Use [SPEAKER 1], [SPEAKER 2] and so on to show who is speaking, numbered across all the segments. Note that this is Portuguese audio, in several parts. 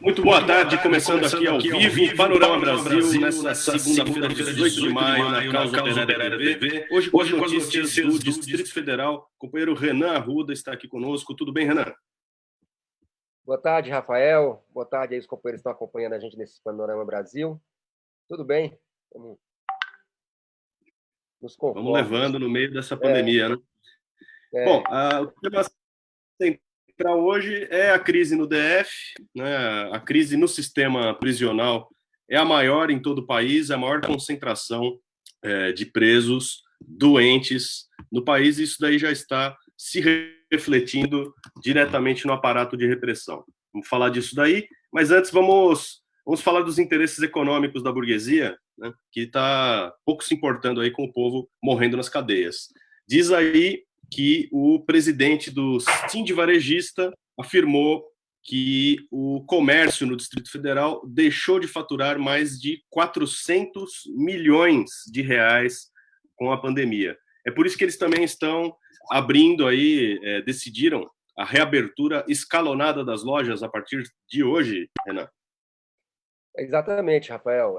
[SPEAKER 1] Muito boa tarde, começando aqui ao vivo, Panorama Brasil, nessa segunda-feira, 18 de maio, na Causa Operária TV. Hoje com as notícias do Distrito Federal. O companheiro Renan Arruda está aqui conosco. Tudo bem, Renan?
[SPEAKER 2] Boa tarde, Rafael. Boa tarde aí os companheiros que estão acompanhando a gente nesse Panorama Brasil. Tudo bem?
[SPEAKER 1] Vamos levando no meio dessa pandemia, né? Bom, o tema central hoje é a crise no DF, né? A crise no sistema prisional é a maior em todo o país, a maior concentração de presos doentes no país, e isso daí já está se refletindo diretamente no aparato de repressão. Vamos falar disso daí, mas antes vamos falar dos interesses econômicos da burguesia, né, que está pouco se importando aí com o povo morrendo nas cadeias. Diz aí que o presidente do Sindivarejista afirmou que o comércio no Distrito Federal deixou de faturar mais de 400 milhões de reais com a pandemia. É por isso que eles também estão abrindo aí, decidiram a reabertura escalonada das lojas a partir de hoje, Renan.
[SPEAKER 2] Exatamente, Rafael.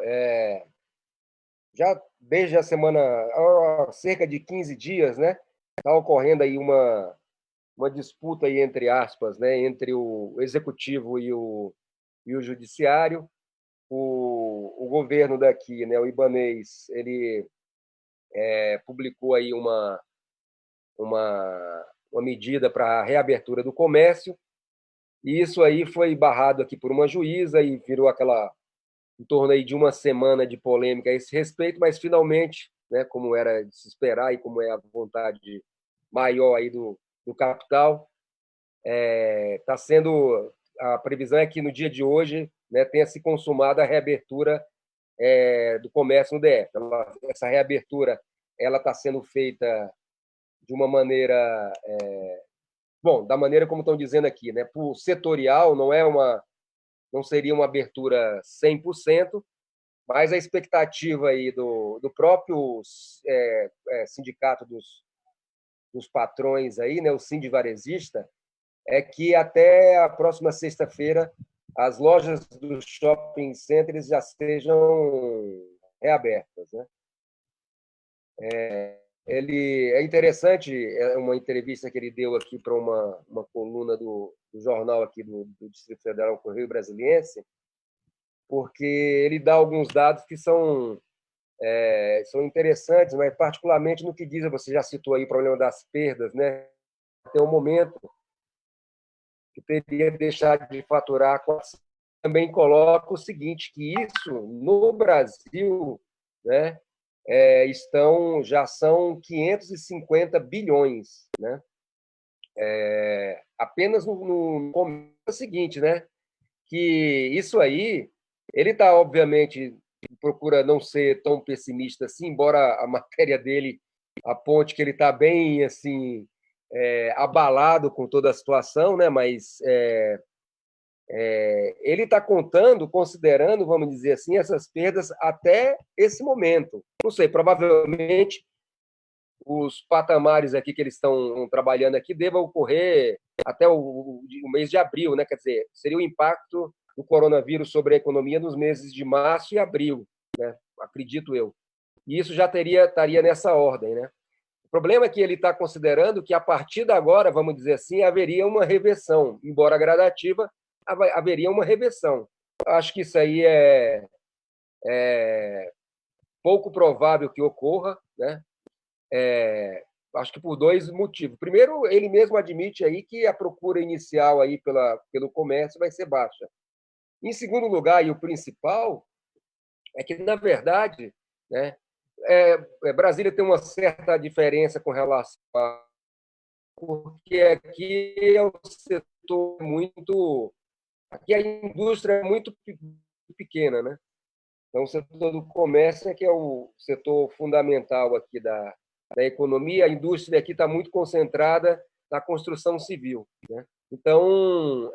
[SPEAKER 2] Já desde a semana, há cerca de 15 dias, né, está ocorrendo aí uma disputa aí, entre aspas, né, entre o executivo e o judiciário. O governo daqui, né, o Ibanez, ele publicou aí uma medida para a reabertura do comércio, e isso aí foi barrado aqui por uma juíza e virou em torno aí de uma semana de polêmica a esse respeito, mas finalmente, né, como era de se esperar e como é a vontade maior aí do capital, a previsão é que no dia de hoje, né, tenha se consumado a reabertura do comércio no DF. Essa reabertura ela está sendo feita de uma maneira, da maneira como estão dizendo aqui, né, por setorial, não seria uma abertura 100%, mas a expectativa aí do próprio sindicato dos patrões aí, né, o Sindivarejista, é que até a próxima sexta-feira as lojas dos shopping centers já estejam reabertas, né? É interessante, uma entrevista que ele deu aqui para uma coluna do jornal aqui do Distrito Federal, Correio Brasiliense, porque ele dá alguns dados que são interessantes, mas particularmente no que diz, você já citou aí o problema das perdas, né? Tem um momento que teria deixado de faturar. Também coloca o seguinte, que isso no Brasil, né, já são 550 bilhões, né? Apenas no começo é o seguinte, né, que isso aí, ele está, obviamente, procura não ser tão pessimista assim, embora a matéria dele aponte que ele está bem, assim, abalado com toda a situação, né? Mas ele está considerando, vamos dizer assim, essas perdas até esse momento. Não sei, provavelmente os patamares aqui que eles estão trabalhando aqui devam ocorrer até o mês de abril, né? Quer dizer, seria o impacto do coronavírus sobre a economia nos meses de março e abril, né? Acredito eu. E isso já estaria nessa ordem, né? O problema é que ele está considerando que a partir de agora, vamos dizer assim, haveria uma reversão, embora gradativa, haveria uma reversão. Acho que isso aí é pouco provável que ocorra, né? Acho que por dois motivos. Primeiro, ele mesmo admite aí que a procura inicial aí pelo comércio vai ser baixa. Em segundo lugar, e o principal, é que, na verdade, né, Brasília tem uma certa diferença com relação a... Porque aqui é um setor muito... Aqui a indústria é muito pequena, né? Então, o setor do comércio é que é o setor fundamental aqui da economia. A indústria aqui está muito concentrada na construção civil, né? Então,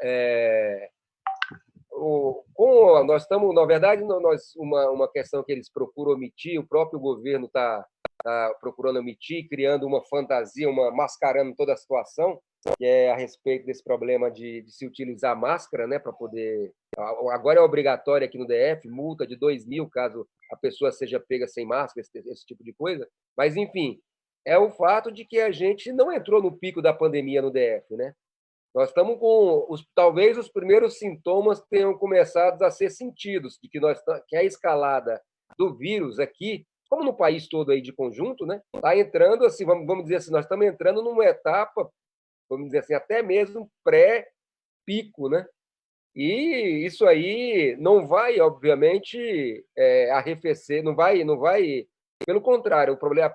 [SPEAKER 2] nós estamos, na verdade, uma questão que eles procuram omitir, o próprio governo está procurando omitir, criando uma fantasia, mascarando toda a situação, que é a respeito desse problema de se utilizar máscara, né, para poder... Agora é obrigatório aqui no DF, multa de 2.000 caso a pessoa seja pega sem máscara, esse tipo de coisa. Mas, enfim, é o fato de que a gente não entrou no pico da pandemia no DF, né? Nós estamos com talvez os primeiros sintomas tenham começado a ser sentidos de que a escalada do vírus aqui, como no país todo aí de conjunto, né, está entrando assim, vamos dizer assim, nós estamos entrando numa etapa, vamos dizer assim, até mesmo pré-pico, né? E isso aí não vai, obviamente, arrefecer, não vai. Pelo contrário, o problema,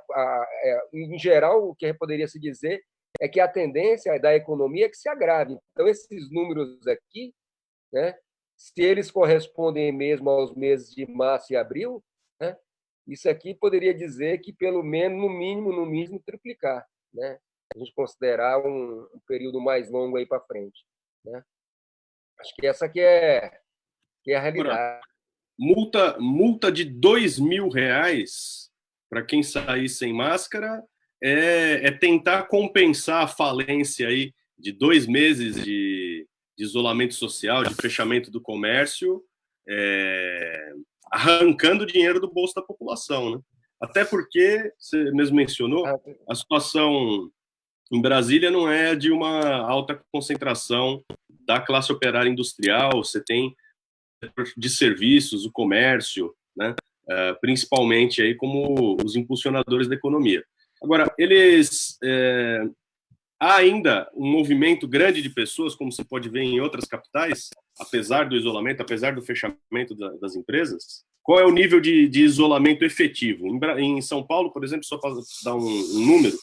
[SPEAKER 2] em geral, o que poderia se dizer é que a tendência da economia é que se agrave. Então, esses números aqui, né, se eles correspondem mesmo aos meses de março e abril, né, isso aqui poderia dizer que, pelo menos, no mínimo, triplicar, né? A gente considerar um período mais longo aí para frente, né? Acho que essa que é a realidade.
[SPEAKER 1] Multa de R$ 2.000 para quem sair sem máscara é tentar compensar a falência aí de 2 meses de isolamento social, de fechamento do comércio, arrancando dinheiro do bolso da população, né? Até porque, você mesmo mencionou, a situação em Brasília não é de uma alta concentração da classe operária industrial, você tem de serviços, o comércio, né? Principalmente aí como os impulsionadores da economia. Agora, há ainda um movimento grande de pessoas, como se pode ver em outras capitais, apesar do isolamento, apesar do fechamento das empresas. Qual é o nível de isolamento efetivo? Em São Paulo, por exemplo, só para dar um número,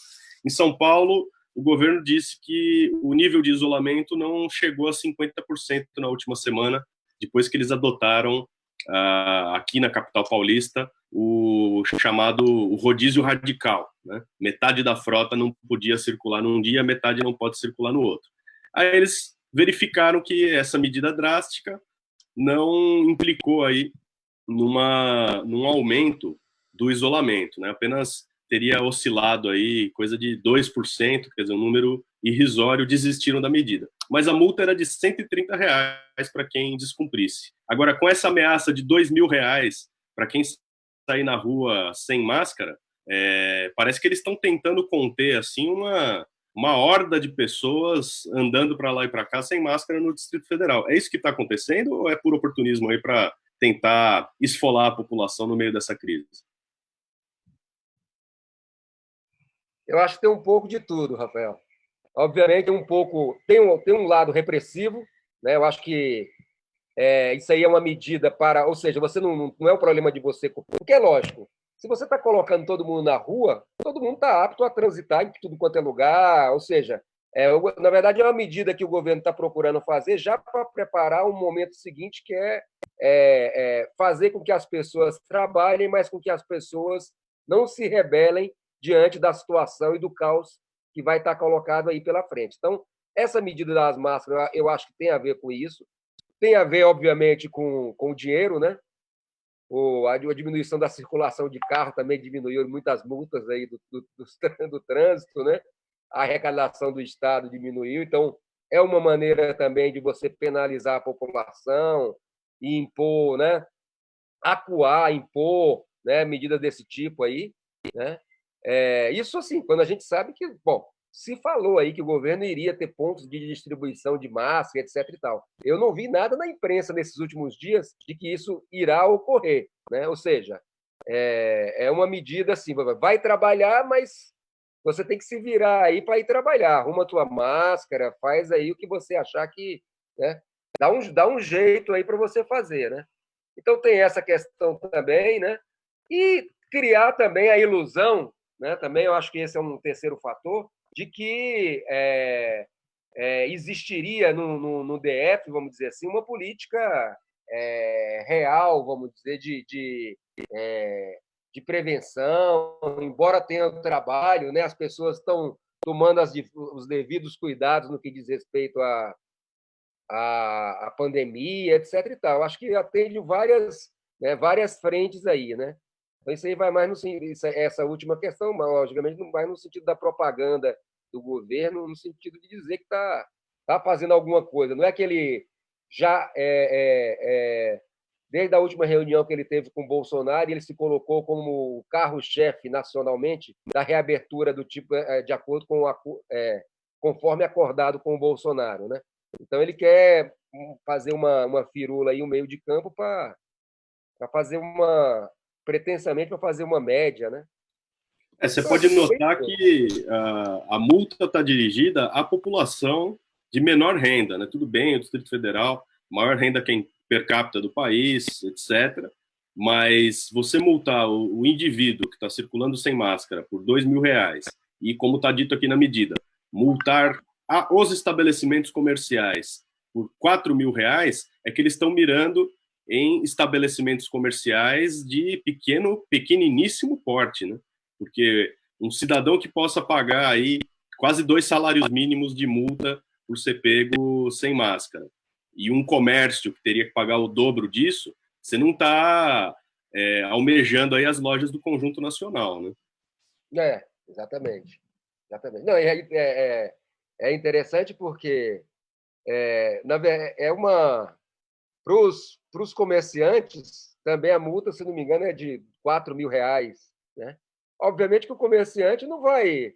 [SPEAKER 1] em São Paulo, o governo disse que o nível de isolamento não chegou a 50% na última semana, depois que eles adotaram, aqui na capital paulista, o chamado rodízio radical, né? Metade da frota não podia circular num dia, metade não pode circular no outro. Aí eles verificaram que essa medida drástica não implicou aí num aumento do isolamento, né? Apenas teria oscilado aí coisa de 2%, quer dizer, um número irrisório, desistiram da medida. Mas a multa era de R$ 130 para quem descumprisse. Agora, com essa ameaça de R$ 2.000 para quem sair na rua sem máscara, parece que eles estão tentando conter assim uma horda de pessoas andando para lá e para cá sem máscara no Distrito Federal. É isso que está acontecendo ou é por oportunismo aí para tentar esfolar a população no meio dessa crise?
[SPEAKER 2] Eu acho que tem um pouco de tudo, Rafael. Obviamente, tem um lado repressivo, né? Eu acho que isso aí é uma medida para... Ou seja, você não é o problema de você... Porque é lógico, se você está colocando todo mundo na rua, todo mundo está apto a transitar em tudo quanto é lugar, ou seja, na verdade é uma medida que o governo está procurando fazer já para preparar um momento seguinte, que fazer com que as pessoas trabalhem, mas com que as pessoas não se rebelem diante da situação e do caos que vai estar colocado aí pela frente. Então, essa medida das máscaras, eu acho que tem a ver com isso. Tem a ver, obviamente, com o dinheiro, né? A diminuição da circulação de carro também diminuiu muitas multas aí do trânsito, né? A arrecadação do Estado diminuiu, então é uma maneira também de você penalizar a população e impor, né? Acuar, impor, né? Medidas desse tipo aí, né? Isso assim, quando a gente sabe que, bom, se falou aí que o governo iria ter pontos de distribuição de máscara, etc. e tal. Eu não vi nada na imprensa nesses últimos dias de que isso irá ocorrer, né? Ou seja, é uma medida assim, vai trabalhar, mas você tem que se virar aí para ir trabalhar. Arruma a tua máscara, faz aí o que você achar que, né? Dá um jeito aí para você fazer, né? Então tem essa questão também, né? E criar também a ilusão, né? Também eu acho que esse é um terceiro fator, de que existiria no DF, vamos dizer assim, uma política real, vamos dizer, de prevenção, embora tenha o trabalho, né, as pessoas estão tomando os devidos cuidados no que diz respeito à pandemia, etc. E tal. Acho que atende várias frentes aí, né? Então, isso aí vai mais essa última questão, mas, logicamente, não vai no sentido da propaganda do governo, no sentido de dizer que está fazendo alguma coisa. Não é que ele já, desde a última reunião que ele teve com o Bolsonaro, ele se colocou como o carro-chefe nacionalmente da reabertura do tipo de acordo com conforme acordado com o Bolsonaro, né? Então, ele quer fazer uma firula aí, um meio de campo para fazer pretensamente para fazer uma média, né?
[SPEAKER 1] Você pode notar que a multa está dirigida à população de menor renda, né? Tudo bem, o Distrito Federal, maior renda per capita do país, etc. Mas você multar o indivíduo que está circulando sem máscara por R$ 2.000 e, como está dito aqui na medida, multar os estabelecimentos comerciais por R$ 4.000, é que eles estão mirando em estabelecimentos comerciais de pequeniníssimo porte, né? Porque um cidadão que possa pagar aí quase 2 salários mínimos de multa por ser pego sem máscara e um comércio que teria que pagar o dobro disso, você não está almejando aí as lojas do Conjunto Nacional, né?
[SPEAKER 2] Exatamente. Não, é interessante porque para os comerciantes também a multa, se não me engano, é de R$ 4.000, né? Obviamente que o comerciante não vai,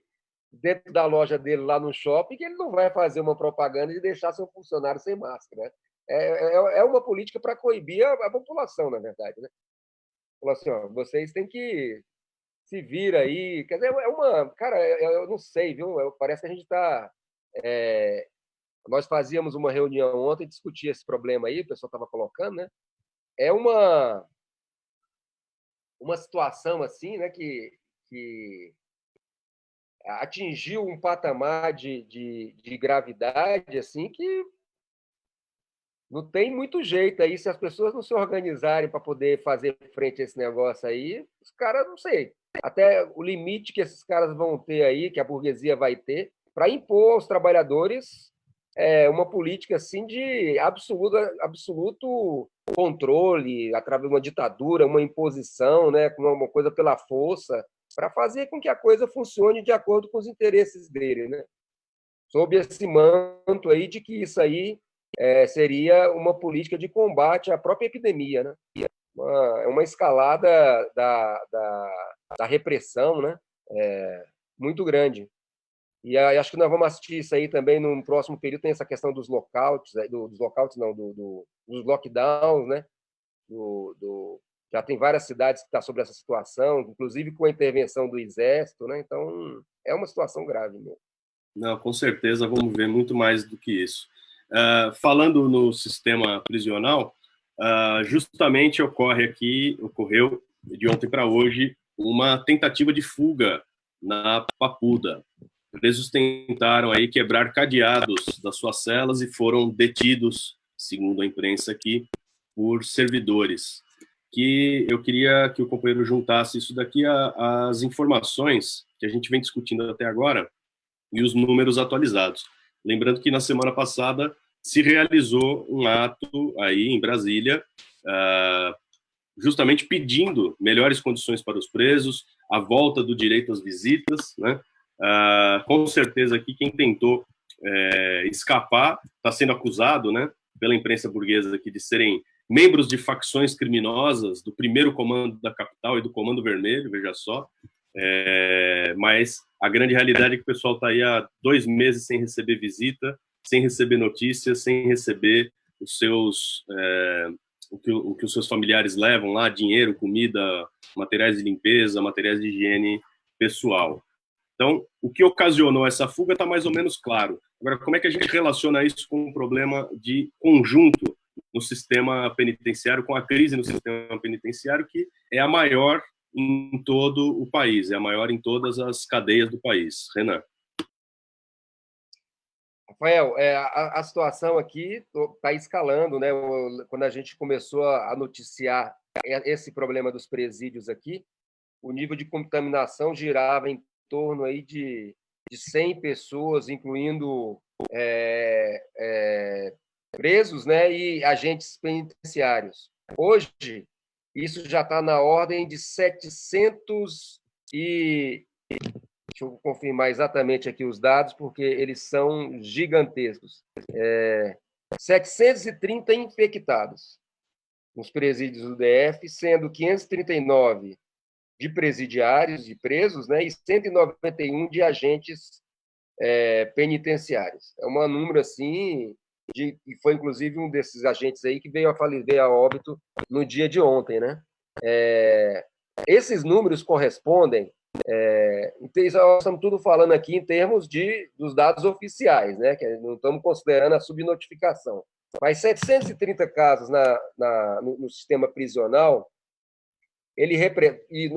[SPEAKER 2] dentro da loja dele lá no shopping, que ele não vai fazer uma propaganda de deixar seu funcionário sem máscara, né? É uma política para coibir a população, na verdade, né? Falar assim, ó, vocês têm que se vir aí. Quer dizer, cara, eu não sei, viu? Parece que a gente está. Nós fazíamos uma reunião ontem, discutia esse problema aí, o pessoal estava colocando, né? É uma situação assim, né, que atingiu um patamar de gravidade assim que não tem muito jeito aí. Se as pessoas não se organizarem para poder fazer frente a esse negócio aí, os caras, não sei, até o limite que esses caras vão ter aí, que a burguesia vai ter, para impor aos trabalhadores uma política assim de absoluto controle, através de uma ditadura, uma imposição, né, uma coisa pela força, para fazer com que a coisa funcione de acordo com os interesses dele, né? Sob esse manto aí de que isso aí seria uma política de combate à própria epidemia, né? Uma escalada da repressão, né? Muito grande. E acho que nós vamos assistir isso aí também no próximo período. Tem essa questão dos lockouts, dos lockdowns, né? Já tem várias cidades que estão sobre essa situação, inclusive com a intervenção do Exército, né? Então, é uma situação grave mesmo.
[SPEAKER 1] Não, com certeza vamos ver muito mais do que isso. Falando no sistema prisional, justamente ocorreu de ontem para hoje uma tentativa de fuga na Papuda. Presos tentaram aí quebrar cadeados das suas celas e foram detidos, segundo a imprensa aqui, por servidores. Que eu queria que o companheiro juntasse isso daqui às informações que a gente vem discutindo até agora, e os números atualizados. Lembrando que na semana passada se realizou um ato aí em Brasília, justamente pedindo melhores condições para os presos, a volta do direito às visitas, né? Com certeza aqui quem tentou escapar está sendo acusado, né, pela imprensa burguesa aqui de serem membros de facções criminosas do primeiro comando da capital e do Comando Vermelho, veja só. Mas a grande realidade é que o pessoal está aí há 2 meses sem receber visita, sem receber notícias, sem receber os seus o que os seus familiares levam lá, dinheiro, comida, materiais de limpeza, materiais de higiene pessoal. Então, o que ocasionou essa fuga está mais ou menos claro. Agora, como é que a gente relaciona isso com um problema de conjunto no sistema penitenciário, com a crise no sistema penitenciário, que é a maior em todo o país, é a maior em todas as cadeias do país? Renan.
[SPEAKER 2] Rafael, a situação aqui está escalando, né? Quando a gente começou a noticiar esse problema dos presídios aqui, o nível de contaminação girava em torno aí de 100 pessoas, incluindo presos, né, e agentes penitenciários. Hoje, isso já está na ordem de 700 e... Deixa eu confirmar exatamente aqui os dados, porque eles são gigantescos. 730 infectados nos presídios do DF, sendo 539 de presidiários, de presos, né, e 191 de agentes penitenciários. É um número assim, e foi inclusive um desses agentes aí que veio a óbito no dia de ontem, né? Esses números correspondem, nós estamos tudo falando aqui em termos dos dados oficiais, né? Que não estamos considerando a subnotificação. Mas 730 casos no sistema prisional, e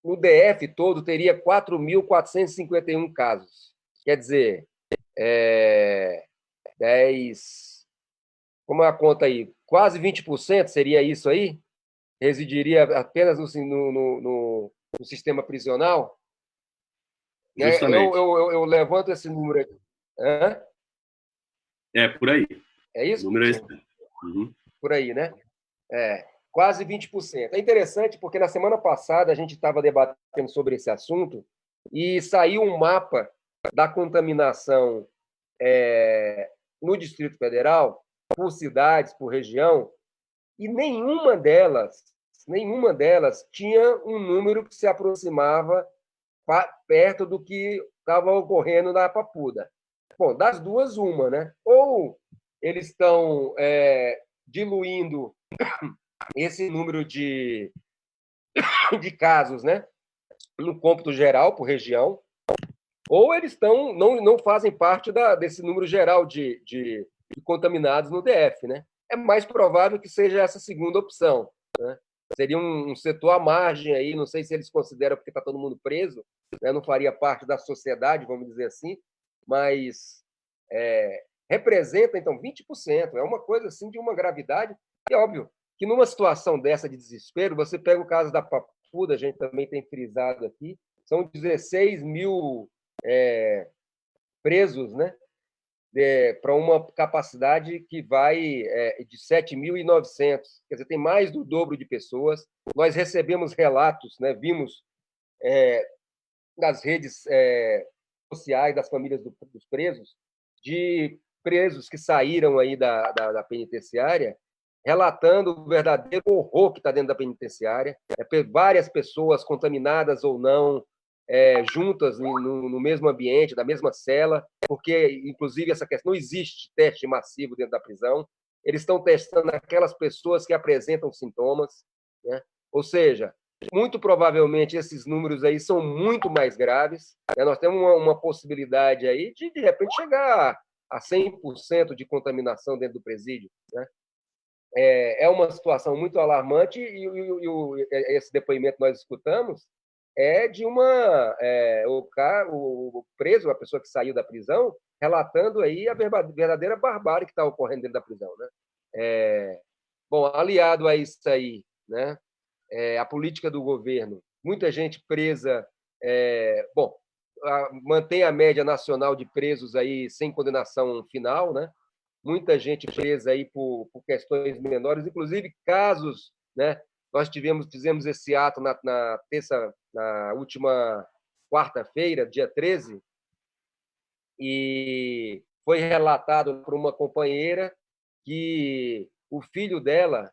[SPEAKER 2] no DF todo teria 4.451 casos. Quer dizer, 10... Como é a conta aí? Quase 20% seria isso aí? Residiria apenas no sistema prisional?
[SPEAKER 1] Justamente.
[SPEAKER 2] Eu levanto esse número aqui. Hã?
[SPEAKER 1] Por aí.
[SPEAKER 2] É isso?
[SPEAKER 1] O número é esse. Uhum.
[SPEAKER 2] Por aí, né? Quase 20%. É interessante porque na semana passada a gente estava debatendo sobre esse assunto e saiu um mapa da contaminação no Distrito Federal, por cidades, por região, e nenhuma delas tinha um número que se aproximava perto do que estava ocorrendo na Papuda. Bom, das duas, uma, né? Ou eles estão diluindo esse número de casos, né, no cômputo geral, por região, ou eles não fazem parte desse número geral de contaminados no DF, né? É mais provável que seja essa segunda opção, né? Seria um setor à margem aí, não sei se eles consideram porque está todo mundo preso, né? Não faria parte da sociedade, vamos dizer assim, mas representa, então, 20%. É uma coisa assim de uma gravidade. É óbvio que numa situação dessa de desespero, você pega o caso da Papuda, a gente também tem frisado aqui, são 16 mil presos, né, para uma capacidade que vai de 7.900. Quer dizer, tem mais do dobro de pessoas. Nós recebemos relatos, né, vimos nas redes sociais das famílias dos presos, de presos que saíram aí da penitenciária, relatando o verdadeiro horror que está dentro da penitenciária, várias pessoas contaminadas ou não, juntas no mesmo ambiente, da mesma cela, porque, inclusive, essa questão, não existe teste massivo dentro da prisão, eles estão testando aquelas pessoas que apresentam sintomas, né? Ou seja, muito provavelmente esses números aí são muito mais graves, né? Nós temos uma possibilidade aí de repente, chegar a 100% de contaminação dentro do presídio, né? É uma situação muito alarmante e esse depoimento que nós escutamos é de o preso, a pessoa que saiu da prisão, relatando aí a verdadeira barbárie que está ocorrendo dentro da prisão, né? Bom, aliado a isso aí, né? A política do governo, muita gente presa. Bom, mantém a média nacional de presos aí sem condenação final, né? Muita gente presa aí por questões menores, inclusive casos, né? Nós fizemos esse ato na última quarta-feira, dia 13, e foi relatado por uma companheira que o filho dela,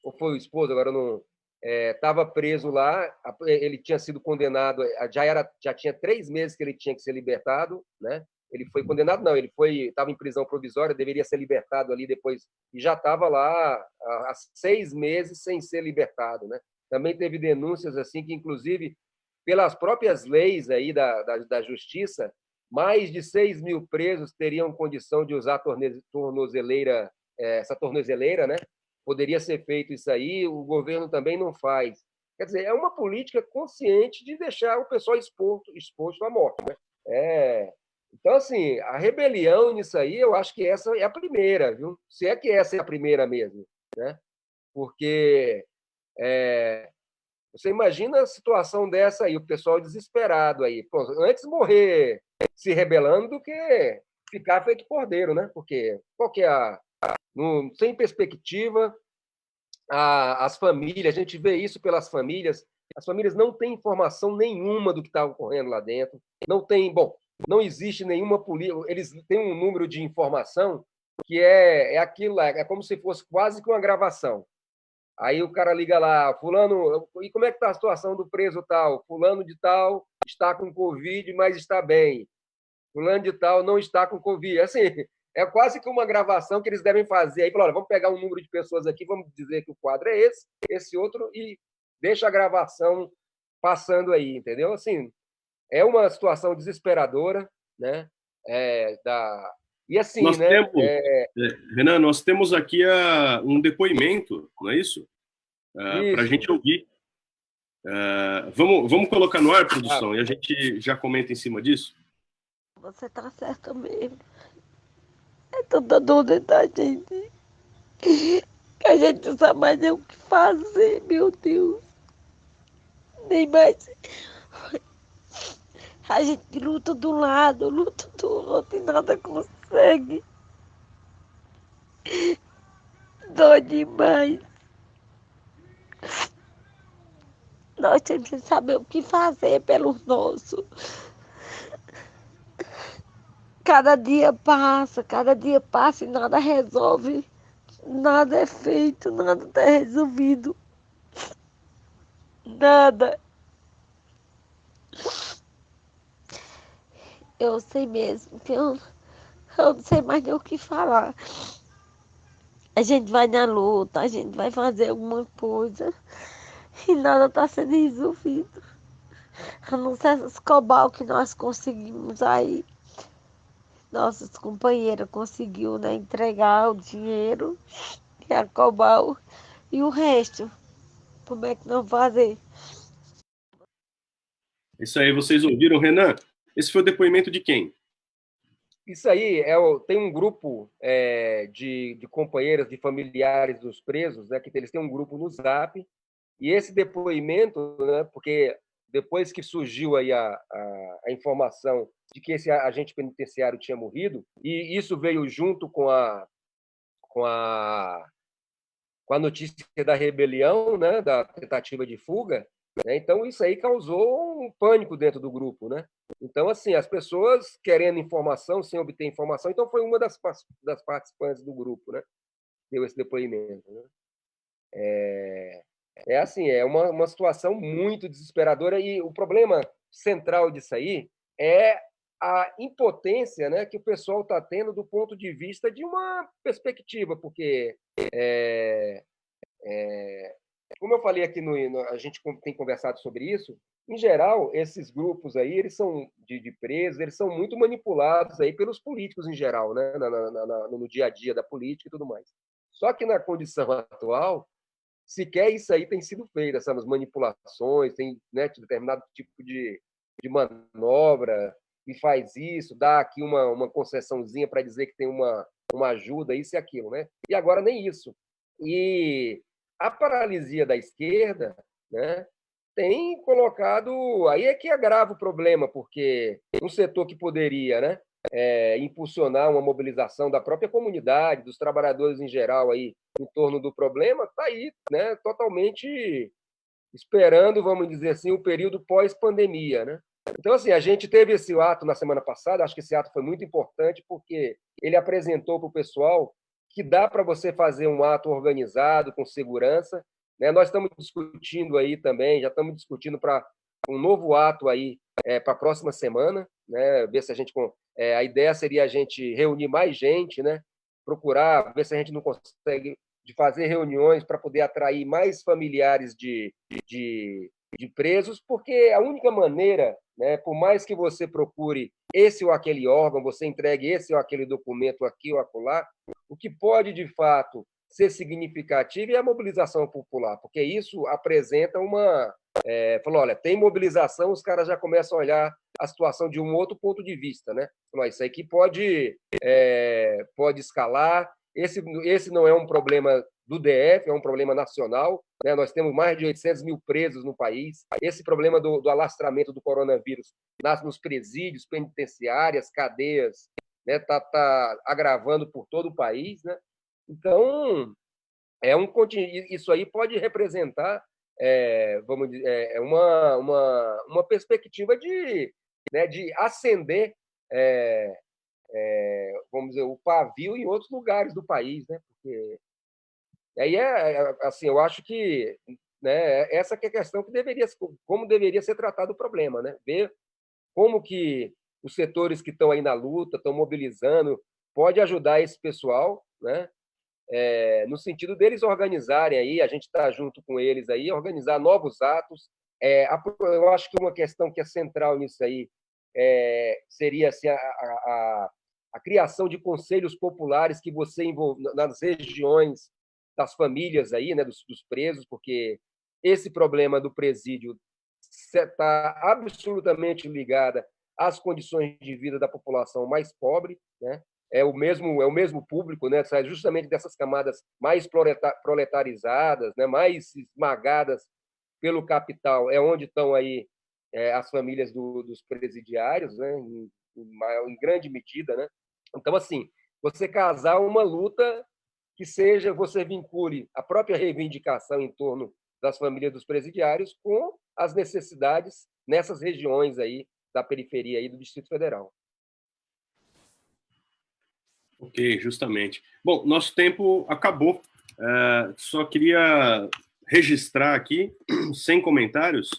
[SPEAKER 2] ou foi o esposo, agora não, estava preso lá, ele tinha sido condenado, já tinha 3 meses que ele tinha que ser libertado, né? Ele foi condenado, não, estava em prisão provisória, deveria ser libertado ali depois, e já estava lá há 6 meses sem ser libertado, né? Também teve denúncias assim que, inclusive, pelas próprias leis aí da justiça, mais de 6 mil presos teriam condição de usar tornozeleira, essa tornozeleira, né? Poderia ser feito isso aí, o governo também não faz. Quer dizer, é uma política consciente de deixar o pessoal exposto à morte, né? Então, assim, a rebelião nisso aí, eu acho que essa é a primeira, viu? Se é que essa é a primeira mesmo, né? Porque você imagina a situação dessa aí, o pessoal desesperado aí. Pô, antes morrer se rebelando do que ficar feito cordeiro, né? Porque qual que é sem perspectiva, as famílias, a gente vê isso pelas famílias, as famílias não têm informação nenhuma do que está ocorrendo lá dentro, não existe nenhuma polícia, eles têm um número de informação que é aquilo lá, é como se fosse quase que uma gravação. Aí o cara liga lá, fulano, e como é que está a situação do preso tal? Fulano de tal está com Covid, mas está bem. Fulano de tal não está com Covid. Assim, é quase que uma gravação que eles devem fazer. Aí, olha, vamos pegar um número de pessoas aqui, vamos dizer que o quadro é esse outro, e deixa a gravação passando aí, entendeu? Assim, é uma situação desesperadora, né? E assim,
[SPEAKER 1] Nós
[SPEAKER 2] né?
[SPEAKER 1] temos, Renan, nós temos aqui um depoimento, não é isso? Para a
[SPEAKER 2] Isso.
[SPEAKER 1] gente ouvir. Vamos colocar no ar, produção, e a gente já comenta em cima disso?
[SPEAKER 3] Você tá certo mesmo. É toda dúvida da gente. Que a gente não sabe mais nem o que fazer, meu Deus. Nem mais. A gente luta de um lado, luta do outro e nada consegue. Dói demais. Nós temos que saber o que fazer pelos nossos. Cada dia passa e nada resolve. Nada é feito, nada está resolvido. Nada. Eu sei mesmo que eu não sei mais nem o que falar. A gente vai na luta, a gente vai fazer alguma coisa e nada está sendo resolvido. A não ser essas cobal que nós conseguimos aí. Nossas companheiras conseguiu, né, entregar o dinheiro e a cobal e o resto. Como é que não fazer?
[SPEAKER 1] Isso aí, vocês ouviram, Renan? Esse foi o depoimento de quem?
[SPEAKER 2] Isso aí tem um grupo de companheiras, de familiares dos presos, né, que eles têm um grupo no Zap, e esse depoimento, né, porque depois que surgiu aí a informação de que esse agente penitenciário tinha morrido, e isso veio junto com a notícia da rebelião, né, da tentativa de fuga, né, então isso aí causou um pânico dentro do grupo, né? Então, assim, as pessoas querendo informação, sem obter informação, então foi uma das participantes do grupo, né? Deu esse depoimento, né? Assim, é uma situação muito desesperadora e o problema central disso aí é a impotência, né, que o pessoal está tendo do ponto de vista de uma perspectiva, porque como eu falei aqui a gente tem conversado sobre isso, em geral, esses grupos aí, eles são de presos, eles são muito manipulados aí pelos políticos em geral, né, no dia a dia da política e tudo mais. Só que na condição atual, sequer isso aí tem sido feito, essas manipulações, tem, né, determinado tipo de manobra, e faz isso, dá aqui uma concessãozinha para dizer que tem uma ajuda, isso e aquilo, né? E agora nem isso. E a paralisia da esquerda, né, tem colocado... Aí é que agrava o problema, porque um setor que poderia, né, impulsionar uma mobilização da própria comunidade, dos trabalhadores em geral aí, em torno do problema, está aí, né, totalmente esperando, vamos dizer assim, o período pós-pandemia, né? Então, assim, a gente teve esse ato na semana passada, acho que esse ato foi muito importante, porque ele apresentou para o pessoal que dá para você fazer um ato organizado, com segurança, né? Nós estamos discutindo aí também, já estamos discutindo para um novo ato aí para a próxima semana, né? Ver se a gente... a ideia seria a gente reunir mais gente, né? Procurar ver se a gente não consegue de fazer reuniões para poder atrair mais familiares de presos, porque a única maneira, né, por mais que você procure esse ou aquele órgão, você entregue esse ou aquele documento aqui ou acolá, o que pode, de fato, ser significativo é a mobilização popular, porque isso apresenta uma... falou, olha, tem mobilização, os caras já começam a olhar a situação de um outro ponto de vista, né? Falou, isso aqui pode escalar. Esse não é um problema do DF, é um problema nacional, né? Nós temos mais de 800 mil presos no país. Esse problema do alastramento do coronavírus nos presídios, penitenciárias, cadeias, né? Tá agravando por todo o país, né? Então, isso aí pode representar, vamos dizer, uma perspectiva de acender, vamos dizer, o pavio em outros lugares do país, né? Porque aí assim, eu acho que, né, essa que é a questão que como deveria ser tratado o problema, né? Ver como que os setores que estão aí na luta, estão mobilizando, pode ajudar esse pessoal, né? No sentido deles organizarem aí, a gente está junto com eles aí, organizar novos atos. Eu acho que uma questão que é central nisso aí seria assim, a criação de conselhos populares que você envolve nas regiões das famílias aí, né, dos presos, porque esse problema do presídio está absolutamente ligado às condições de vida da população mais pobre, né? É o mesmo público, né? Sai justamente dessas camadas mais proletarizadas, né? Mais esmagadas pelo capital, é onde estão aí as famílias dos presidiários, né? Em grande medida, né? Então, assim, você casar uma luta que você vincule a própria reivindicação em torno das famílias dos presidiários com as necessidades nessas regiões aí da periferia aí do Distrito Federal.
[SPEAKER 1] Ok, justamente. Bom, nosso tempo acabou. Só queria registrar aqui, sem comentários,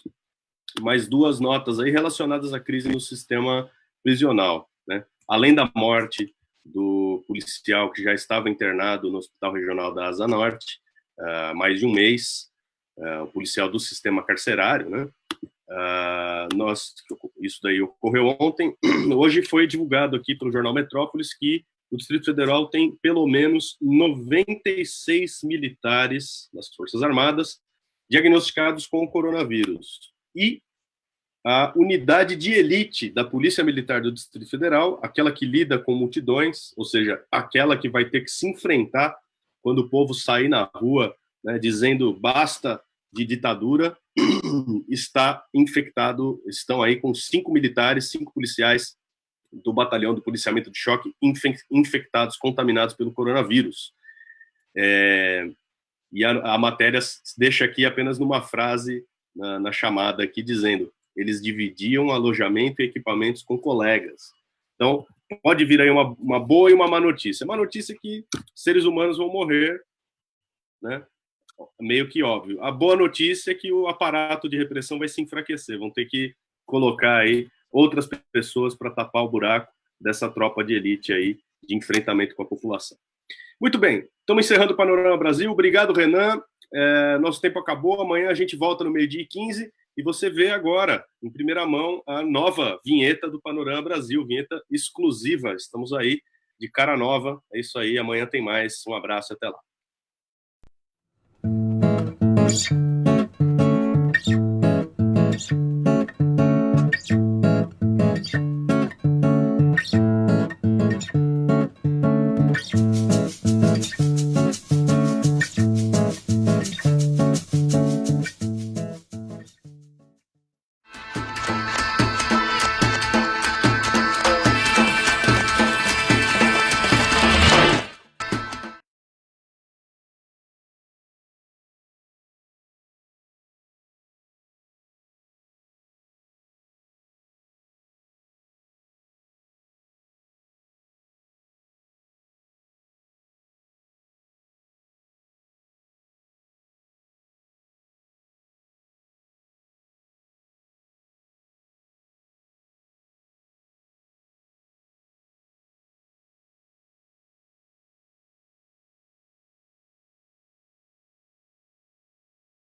[SPEAKER 1] mais duas notas aí relacionadas à crise no sistema prisional, né? Além da morte do policial que já estava internado no Hospital Regional da Asa Norte há mais de um mês, o policial do sistema carcerário, né? Isso daí ocorreu ontem. Hoje foi divulgado aqui pelo jornal Metrópolis que o Distrito Federal tem pelo menos 96 militares das Forças Armadas diagnosticados com o coronavírus. E a unidade de elite da Polícia Militar do Distrito Federal, aquela que lida com multidões, ou seja, aquela que vai ter que se enfrentar quando o povo sair na rua, né, dizendo basta de ditadura, está infectado, estão aí com 5 militares, 5 policiais do batalhão do policiamento de choque infectados, contaminados pelo coronavírus. E a matéria deixa aqui apenas numa frase na chamada aqui, dizendo: eles dividiam alojamento e equipamentos com colegas. Então, pode vir aí uma boa e uma má notícia. Uma notícia é que seres humanos vão morrer, né? Meio que óbvio. A boa notícia é que o aparato de repressão vai se enfraquecer. Vão ter que colocar aí outras pessoas para tapar o buraco dessa tropa de elite aí de enfrentamento com a população. Muito bem, estamos encerrando o Panorama Brasil. Obrigado, Renan. Nosso tempo acabou. Amanhã a gente volta no 12h15 e você vê agora, em primeira mão, a nova vinheta do Panorama Brasil, vinheta exclusiva. Estamos aí de cara nova. É isso aí, amanhã tem mais. Um abraço e até lá.